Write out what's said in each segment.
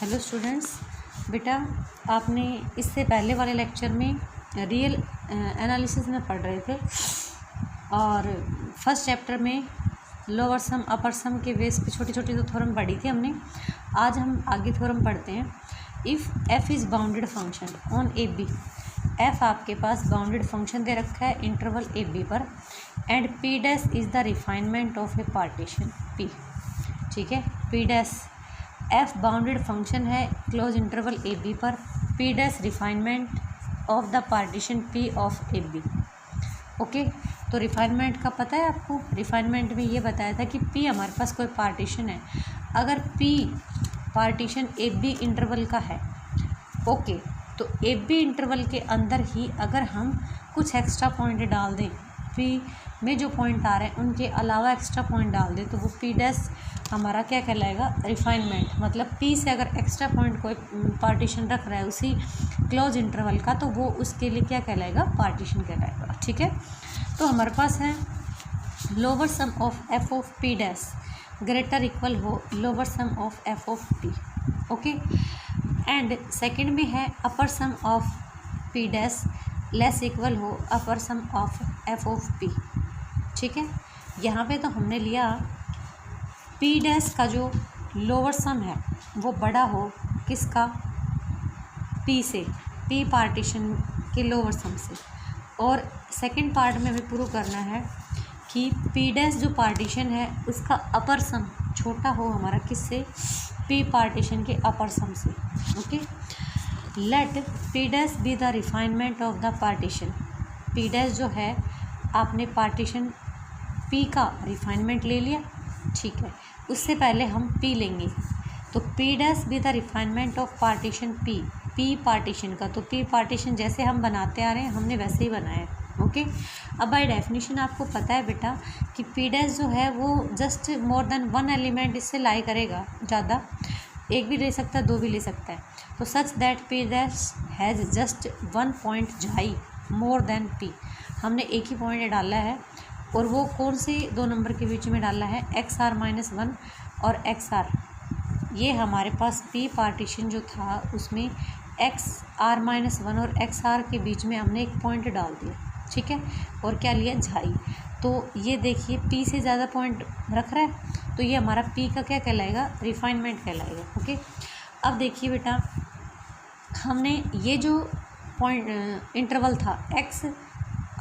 Hello students, बेटा आपने इससे पहले वाले लेक्चर में रियल एनालिसिस में पढ़ रहे थे और फर्स्ट चैप्टर में लोअर सम अपर सम के बेस पे छोटी छोटी तो थ्योरम पढ़ी थी हमने। आज हम आगे थ्योरम पढ़ते हैं। If f is bounded function on a b, f आपके पास बाउंडेड फंक्शन दे रखा है इंटरवल ए बी पर, and p dash is the refinement of a partition p. ठीक है, p dash f bounded function है क्लोज इंटरवल ए बी पर, p dash refinement of the partition p of a b. Okay, तो refinement का पता है आपको। Refinement में ये बताया था कि पी हमारे पास कोई पार्टीशन है, अगर p partition a b interval का है, ओके, तो ए बी इंटरवल के अंदर ही अगर हम कुछ एक्स्ट्रा पॉइंट डाल दें, पी में जो पॉइंट आ रहे हैं उनके अलावा एक्स्ट्रा पॉइंट डाल दें, तो वो पी डैश हमारा क्या कहलाएगा, रिफाइनमेंट। मतलब पी से अगर एक्स्ट्रा पॉइंट कोई पार्टीशन रख रहा है उसी क्लोज इंटरवल का, तो वो उसके लिए क्या कहलाएगा, पार्टीशन कहलाएगा। ठीक है, तो हमारे पास है lower sum of F of P dash greater equal हो lower sum of F of P. Okay, and second में है upper sum of P dash less equal हो upper sum of F of P. ठीक है, यहाँ पे तो हमने लिया पी डैश का जो लोअर सम है वो बड़ा हो किसका, पी से, पी पार्टीशन के लोअर सम से। और सेकंड पार्ट में हमें प्रूव करना है कि पी डैश जो पार्टीशन है उसका अपर सम छोटा हो हमारा किससे, पी पार्टीशन के अपर सम से। Okay, let p dash be the refinement of the partition. P dash जो है आपने पार्टीशन पी का रिफाइनमेंट ले लिया, ठीक है, उससे पहले हम पी लेंगे, तो P dash be the refinement of partition P, P partition का। तो पी पार्टीशन जैसे हम बनाते आ रहे हैं हमने वैसे ही बनाया है। ओके, अब बाय डेफिनेशन आपको पता है बेटा कि पी डैश जो है वो just more than one element इससे लाई करेगा, ज़्यादा एक भी ले सकता है, दो भी ले सकता है। तो such that P dash has just one point xi more than P, हमने एक ही पॉइंट डाला है, और वो कौन सी दो नंबर के बीच में डाला है, एक्स आर माइनस वन और एक्स आर। ये हमारे पास पी पार्टीशन जो था उसमें एक्स आर माइनस वन और एक्स आर के बीच में हमने एक पॉइंट डाल दिया। ठीक है, और क्या लिया, झाई। तो ये देखिए पी से ज़्यादा पॉइंट रख रहा है, तो ये हमारा पी का क्या कहलाएगा, रिफाइनमेंट कहलाएगा। ओके, अब देखिए बेटा हमने ये जो पॉइंट इंटरवल था एक्स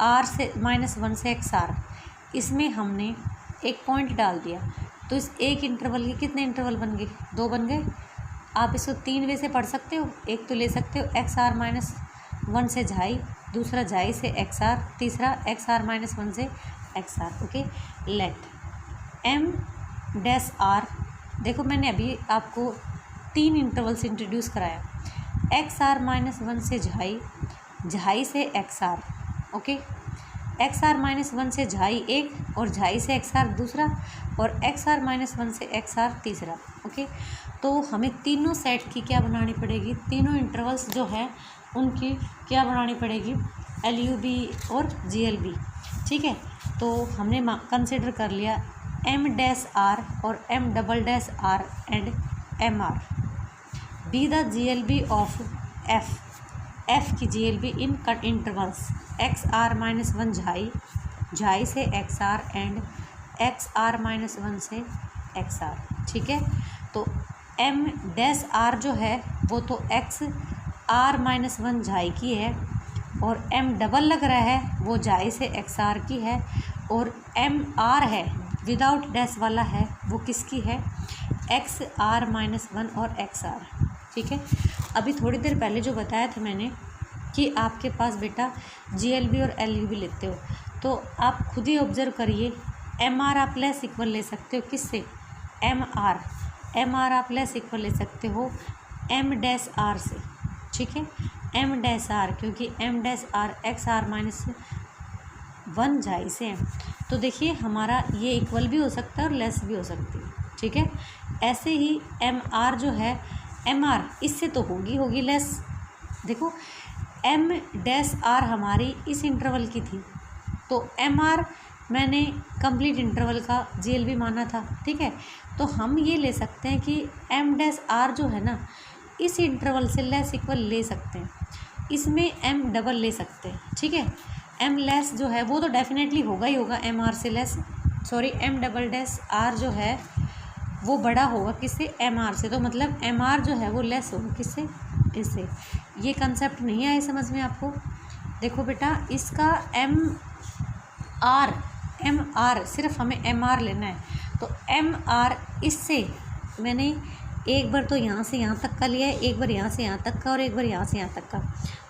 आर से माइनस वन से एक्स आर, इसमें हमने एक पॉइंट डाल दिया, तो इस एक इंटरवल के कितने इंटरवल बन गए, दो बन गए। आप इसको तीन वे से पढ़ सकते हो, एक तो ले सकते हो एक्स आर माइनस वन से झाई, दूसरा झाई से एक्स आर, तीसरा एक्स आर माइनस वन से x r. Okay, let m dash r, देखो मैंने अभी आपको तीन इंटरवल्स इंट्रोड्यूस कराया, एक्स आर माइनस वन से झाई, झाई से x r. Okay, x are minus one से झाई एक और झाई से एक्स आर दूसरा, और एक्स आर माइनस वन से एक्स आर तीसरा। ओके, तो हमें तीनों सेट की क्या बनानी पड़ेगी, तीनों इंटरवल्स जो है उनकी क्या बनानी पड़ेगी, एल यू बी और जी एल बी। ठीक है, तो हमने कंसिडर कर लिया एम डैश आर और M double dash R and M R be the G L B of F, F की G L B in cut intervals X are minus one xi, झाई से x R and X are minus one से x R. ठीक है, तो M dash r जो है वो तो एक्स आर माइनस वन झाई की है, और एम डबल लग रहा है वो झाई से एक्स आर की है, और एम आर है विदाउट डैश वाला है वो किसकी है, एक्स आर माइनस वन और एक्स आर। ठीक है, अभी थोड़ी देर पहले जो बताया था मैंने कि आपके पास बेटा जी एल बी और एल यू बी लेते हो, तो आप खुद ही ऑब्जर्व करिए, एम आर आप लेस इक्वल ले सकते हो किससे, एम आर आप लेस इक्वल ले सकते हो एम डैश आर से। ठीक है, एम डैश आर, क्योंकि M dash R X are minus one xi से है, तो देखिए हमारा ये इक्वल भी हो सकता है और लेस भी हो सकती है। ठीक है, ऐसे ही एम आर जो है, एम आर इससे तो होगी लेस। देखो एम डैश आर हमारी इस इंटरवल की थी, तो एम आर मैंने कंप्लीट इंटरवल का जी एल बी माना था। ठीक है, तो हम ये ले सकते हैं कि एम डैश आर जो है ना, इस इंटरवल से लेस इक्वल ले सकते हैं, इसमें एम डबल ले सकते हैं, ठीक है। एम लेस जो है वो तो डेफिनेटली होगा ही होगा एम आर से less, sorry m double dash r जो है वो बड़ा होगा किससे, एम आर से, तो मतलब एम आर जो है वो लेस होगा किससे, इससे। ये कंसेप्ट नहीं आया समझ में आपको। देखो बेटा इसका एम आर सिर्फ हमें एम आर लेना है, तो एम आर इससे मैंने एक बार तो यहाँ से यहाँ तक का लिया है, एक बार यहाँ से यहाँ तक का और एक बार यहाँ से यहाँ तक का,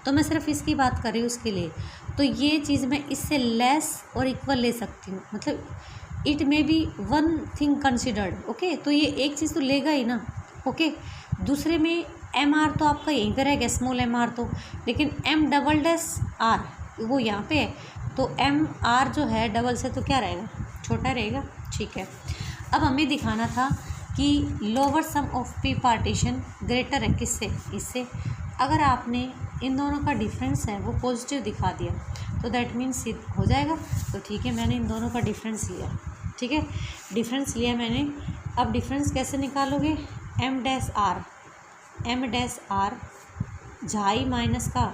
तो मैं सिर्फ इसकी बात कर रही हूँ उसके लिए। तो ये चीज़ मैं इससे लेस और इक्वल ले सकती हूँ, मतलब it may be one thing considered, okay. तो ये एक चीज़ तो लेगा ही ना, ओके। दूसरे में एम आर तो आपका यहीं पर रहेगा, स्मॉल एम आर तो, लेकिन एम डबल डैश आर वो यहाँ पे है, तो एम आर जो है डबल से तो क्या रहेगा, छोटा रहेगा, ठीक है। अब हमें दिखाना था कि lower sum of P partition greater है किससे, इससे। अगर आपने इन दोनों का डिफरेंस है वो पॉजिटिव दिखा दिया तो दैट मीन्स हो जाएगा, तो ठीक है। मैंने इन दोनों का डिफरेंस लिया, ठीक है, डिफरेंस लिया मैंने। अब डिफरेंस कैसे निकालोगे, M dash R xi minus का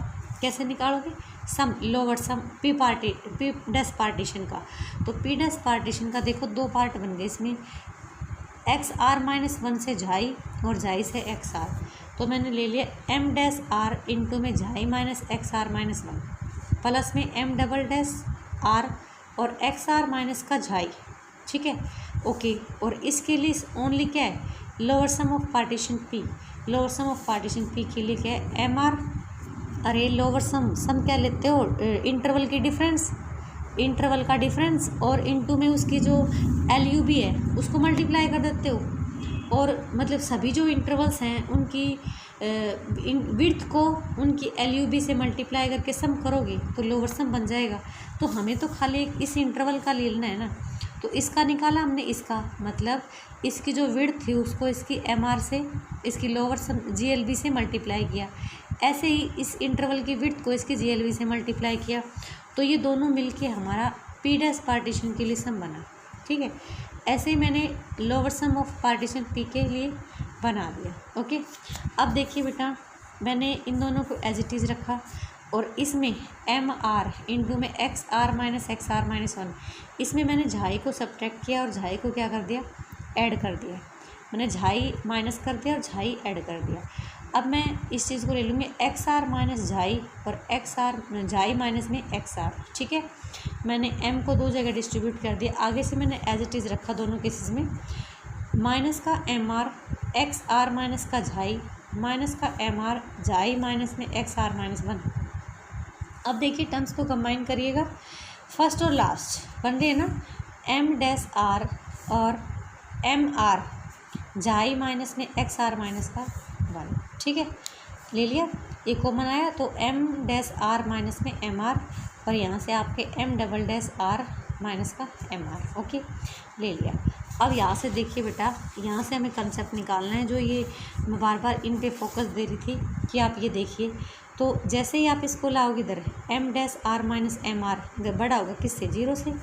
कैसे निकालोगे, sum lower sum P dash partition का। तो पी डैश पार्टीशन का देखो दो पार्ट बन गए इसमें, एक्स आर माइनस वन से झाई और झाई से एक्स आर, तो मैंने ले लिया एम डैश आर इंटू में xi minus X are minus one plus में एम डबल डैश आर और एक्स आर माइनस का झाई, ठीक है, ओके। और इसके लिए ओनली क्या है, lower sum of partition P, lower sum of partition P के लिए क्या है, एम आर, अरे लोअर सम क्या लेते हो, इंटरवल की डिफरेंस, इंटरवल का डिफरेंस और इनटू में उसकी जो एल यू बी है उसको मल्टीप्लाई कर देते हो, और मतलब सभी जो इंटरवल्स हैं उनकी विड्थ को उनकी एल यू बी से मल्टीप्लाई करके सम करोगे तो लोअर सम बन जाएगा। तो हमें तो खाली इस इंटरवल का लेना है ना, तो इसका निकाला हमने, इसका मतलब इसकी जो विड्थ थी उसको इसकी एम आर से, इसकी lower sum g L b से मल्टीप्लाई किया, ऐसे ही इस इंटरवल की विड्थ को इसकी जी एल बी से मल्टीप्लाई किया, तो ये दोनों मिलके हमारा पी डैश पार्टीशन के लिए सम बना, ठीक है। ऐसे ही मैंने lower sum of partition P के लिए बना दिया, ओके। अब देखिए बेटा मैंने इन दोनों को एज इट इज़ रखा और इसमें एम आर इंटू में एक्स आर माइनस वन, इसमें मैंने झाई को सब्ट्रैक्ट किया और झाई को क्या कर दिया, ऐड कर दिया। मैंने झाई माइनस कर दिया और झाई ऐड कर दिया। अब मैं इस चीज़ को ले लूँगी एक्स आर माइनस झाई और एक्स आर झाई माइनस में एक्स आर, ठीक है। मैंने एम को दो जगह डिस्ट्रीब्यूट कर दिया, आगे से मैंने एज इट इज़ रखा दोनों केसेस में, माइनस का M R X are minus का झाई माइनस का एम आर झाई माइनस में एक्स आर माइनस वन। अब देखिए टर्म्स को कंबाइन करिएगा, फर्स्ट और लास्ट बन रही है ना, एम डैश आर और एम आर झाई माइनस में एक्स आर माइनस का वन, ठीक है, ले लिया, ये कॉमन आया तो एम डैश आर माइनस में एम आर और यहाँ से आपके M double dash R minus का एम आर, ओके, ले लिया। अब यहाँ से देखिए बेटा, यहाँ से हमें कंसेप्ट निकालना है, जो ये मैं बार बार इन पे फोकस दे रही थी कि आप ये देखिए, तो जैसे ही आप इसको लाओगे इधर M dash R minus M R बड़ा होगा किससे, जीरो से,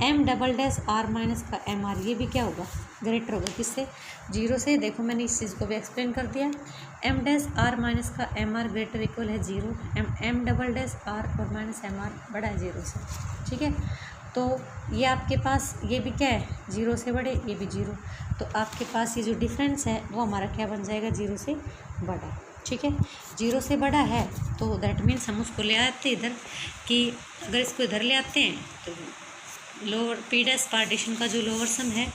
M double dash R minus का एम आर ये भी क्या होगा, ग्रेटर होगा किससे, जीरो से। देखो मैंने इस चीज़ को भी एक्सप्लेन कर दिया, एम डैश आर माइनस का एम आर ग्रेटर इक्वल है zero, M double dash R और माइनस एम आर बड़ा है जीरो से, ठीक है। तो ये आपके पास ये भी क्या है, जीरो से बड़े, ये भी जीरो, तो आपके पास ये जो डिफरेंस है वो हमारा क्या बन जाएगा, जीरो से बड़ा, ठीक है। जीरो से बड़ा है तो दैट मीन्स हम उसको ले आते हैं इधर, कि अगर इसको इधर ले आते हैं तो लोअर पी डैश पार्टीशन का जो लोअर सम है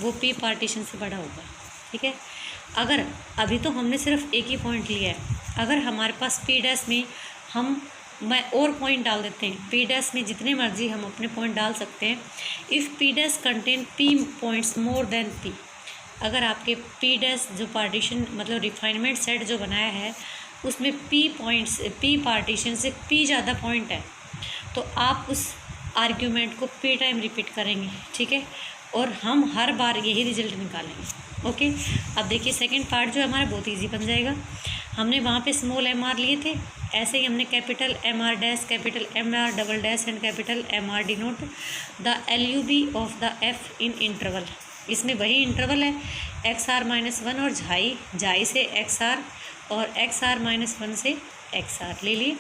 वो पी पार्टीशन से बड़ा होगा, ठीक है। अगर अभी तो हमने सिर्फ एक ही पॉइंट लिया है, अगर हमारे पास पी डैश में मैं और पॉइंट डाल देते हैं, पी डैश में जितने मर्जी हम अपने पॉइंट डाल सकते हैं। If P dash contain P points more than P, अगर आपके पी डैश जो पार्टीशन मतलब रिफाइनमेंट सेट जो बनाया है उसमें पी पॉइंट्स पी पार्टीशन से पी ज़्यादा पॉइंट है, तो आप उस आर्ग्यूमेंट को पी टाइम रिपीट करेंगे, ठीक है, और हम हर बार यही रिजल्ट निकालेंगे, ओके। अब देखिए सेकंड पार्ट जो है हमारा बहुत इजी बन जाएगा, हमने वहाँ पे स्मॉल एम आर लिए थे, ऐसे ही हमने capital M R dash, capital M R double dash and capital M R denote the L U B of the F in interval, इसमें वही इंटरवल है एक्स आर माइनस वन और झाई से एक्स आर और एक्स आर माइनस वन से x are ले लिए,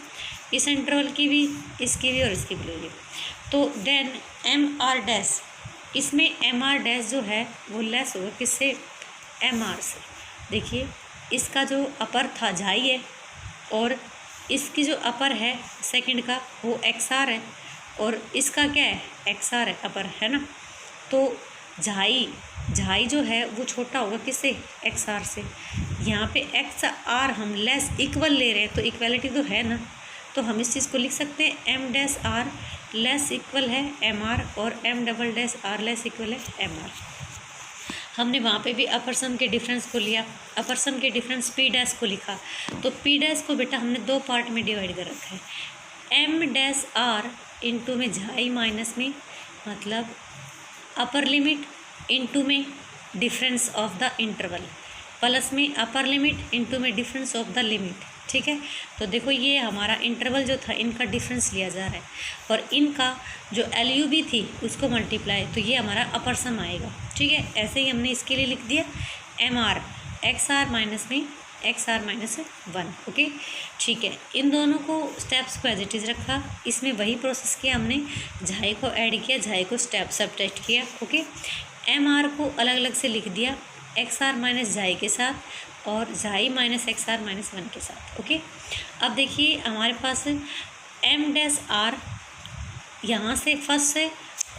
इस इंटरवल की भी, इसकी भी और इसकी भी ले लिए। तो देन एम आर डैश, इसमें एम आर डैश जो है वो लेस होगा किससे, एम आर से। देखिए इसका जो अपर था झाई है और इसकी जो अपर है सेकंड का वो एक्स आर है और इसका क्या है एक्स आर है अपर, है ना। तो झाई जो है वो छोटा होगा किससे, एक्स आर से। यहाँ पे एक्स आर हम लेस इक्वल ले रहे हैं तो इक्वलिटी तो है ना, तो हम इस चीज़ को लिख सकते हैं M dash R less equal है एम आर और M double dash R less equal है एम आर। हमने वहाँ पे भी अपर सम के डिफरेंस को लिया, अपर सम के डिफरेंस पी डैश को लिखा, तो पी डैश को बेटा हमने दो पार्ट में डिवाइड कर रखा है, एम डैश आर इंटू में झाई माइनस में, मतलब अपर लिमिट इंटू में difference of the interval, plus में अपर लिमिट इंटू में डिफरेंस ऑफ द लिमिट। ठीक है, तो देखो ये हमारा इंटरवल जो था इनका डिफरेंस लिया जा रहा है और इनका जो LUB थी उसको मल्टीप्लाई, तो ये हमारा अपर सम आएगा। ठीक है, ऐसे ही हमने इसके लिए लिख दिया M R X are minus में X are minus one. Okay, ठीक है, इन दोनों को स्टेप्स को एज इट इज़ रखा, इसमें वही प्रोसेस किया हमने, झाई को ऐड किया, झाई को स्टेप सब्ट्रैक्ट किया। ओके, एम आर को अलग अलग से लिख दिया एक्स आर माइनस झाई के साथ और xi minus X are minus one के साथ। ओके, अब देखिए हमारे पास एम डैश आर यहाँ से फर्स्ट से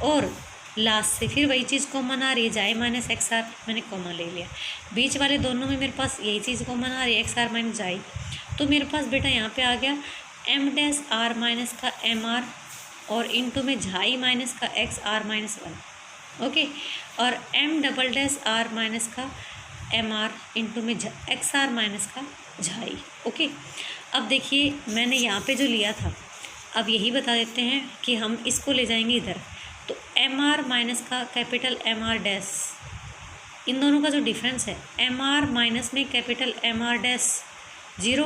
और लास्ट से फिर वही चीज़ कॉमन आ रही है, झाई माइनस एक्स आर मैंने कॉमन ले लिया, बीच वाले दोनों में मेरे पास यही चीज़ कॉमन आ रही है एक्स आर माइनस झाई, तो मेरे पास बेटा यहाँ पे आ गया एम डैश आर माइनस का एम आर और इंटू में झाई माइनस का X are minus one. Okay, और M double dash R minus का एम आर इंटू में एक्स आर माइनस का झाई। ओके, अब देखिए मैंने यहाँ पे जो लिया था, अब यही बता देते हैं कि हम इसको ले जाएंगे इधर, तो एम आर माइनस का कैपिटल एम आर डैश, इन दोनों का जो डिफरेंस है एम आर माइनस में capital M R dash zero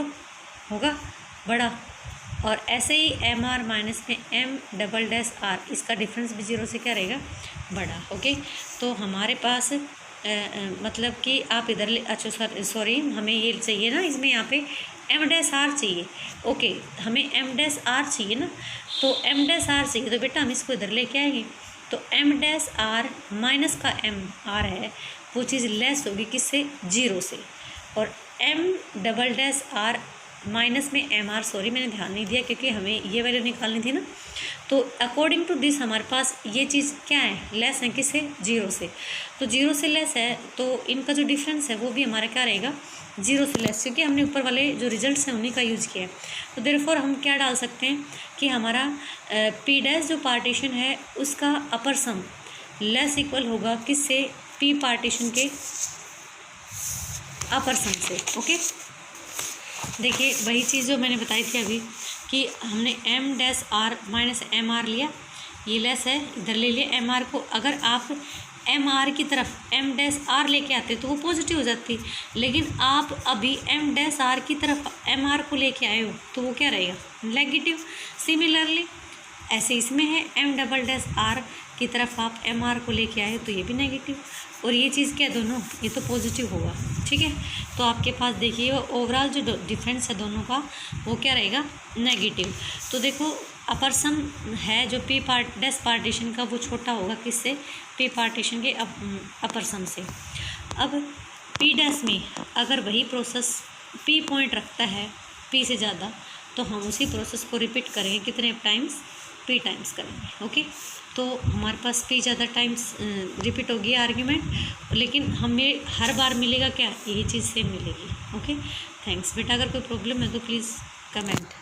होगा बड़ा, और ऐसे ही एम आर माइनस में एम डबल डैश आर, इसका डिफरेंस भी जीरो से क्या रहेगा बड़ा। ओके, तो हमारे पास मतलब कि आप इधर ले, अच्छा सॉरी हमें ये चाहिए ना, इसमें यहाँ पे एम डैश आर चाहिए। ओके, हमें एम डैश आर चाहिए ना, तो एम डैश आर चाहिए तो बेटा हम इसको इधर लेके आएंगे, तो एम डैश आर माइनस का एम आर है वो चीज़ लेस होगी किससे, जीरो से, और M double dash R minus में एम आर, सॉरी मैंने ध्यान नहीं दिया क्योंकि हमें ये वैल्यू निकालनी थी ना, तो अकॉर्डिंग टू दिस हमारे पास ये चीज़ क्या है, लेस है किससे, जीरो से, तो जीरो से लेस है तो इनका जो डिफरेंस है वो भी हमारा क्या रहेगा, जीरो से लेस, क्योंकि हमने ऊपर वाले जो रिजल्ट्स हैं उन्हीं का यूज़ किया है। तो देयरफॉर हम क्या डाल सकते हैं कि हमारा पी डैश जो पार्टीशन है उसका अपर सम लेस इक्वल होगा किससे, पी पार्टीशन के अपर सम से। ओके, देखिए वही चीज़ जो मैंने बताई थी अभी कि हमने M dash R minus M R लिया, ये लेस है इधर ले लिया एम आर को, अगर आप एम आर की तरफ एम डैश आर लेके आते तो वो पॉजिटिव हो जाती, लेकिन आप अभी एम डैश आर की तरफ एम आर को लेके आए हो तो वो क्या रहेगा, नेगेटिव। सिमिलरली ऐसे इसमें है एम डबल डैश आर की तरफ आप एम आर को लेके आए तो ये भी नेगेटिव, और ये चीज़ क्या दोनों, ये तो पॉजिटिव होगा। ठीक है, तो आपके पास देखिए ओवरऑल जो डिफरेंस है दोनों का वो क्या रहेगा, नेगेटिव। तो देखो अपर सम है जो पी डैश पार्टीशन का वो छोटा होगा किससे, पी पार्टीशन के अपर सम से। अब पी डैश में अगर वही प्रोसेस पी पॉइंट रखता है पी से ज़्यादा, तो हम उसी प्रोसेस को रिपीट करेंगे कितने टाइम्स, पी टाइम्स करेंगे। ओके, तो हमारे पास पी ज़्यादा टाइम्स रिपीट होगी आर्ग्यूमेंट, लेकिन हमें हर बार मिलेगा क्या, यही चीज़ सेम मिलेगी। ओके, थैंक्स बेटा, अगर कोई प्रॉब्लम है तो प्लीज़ कमेंट।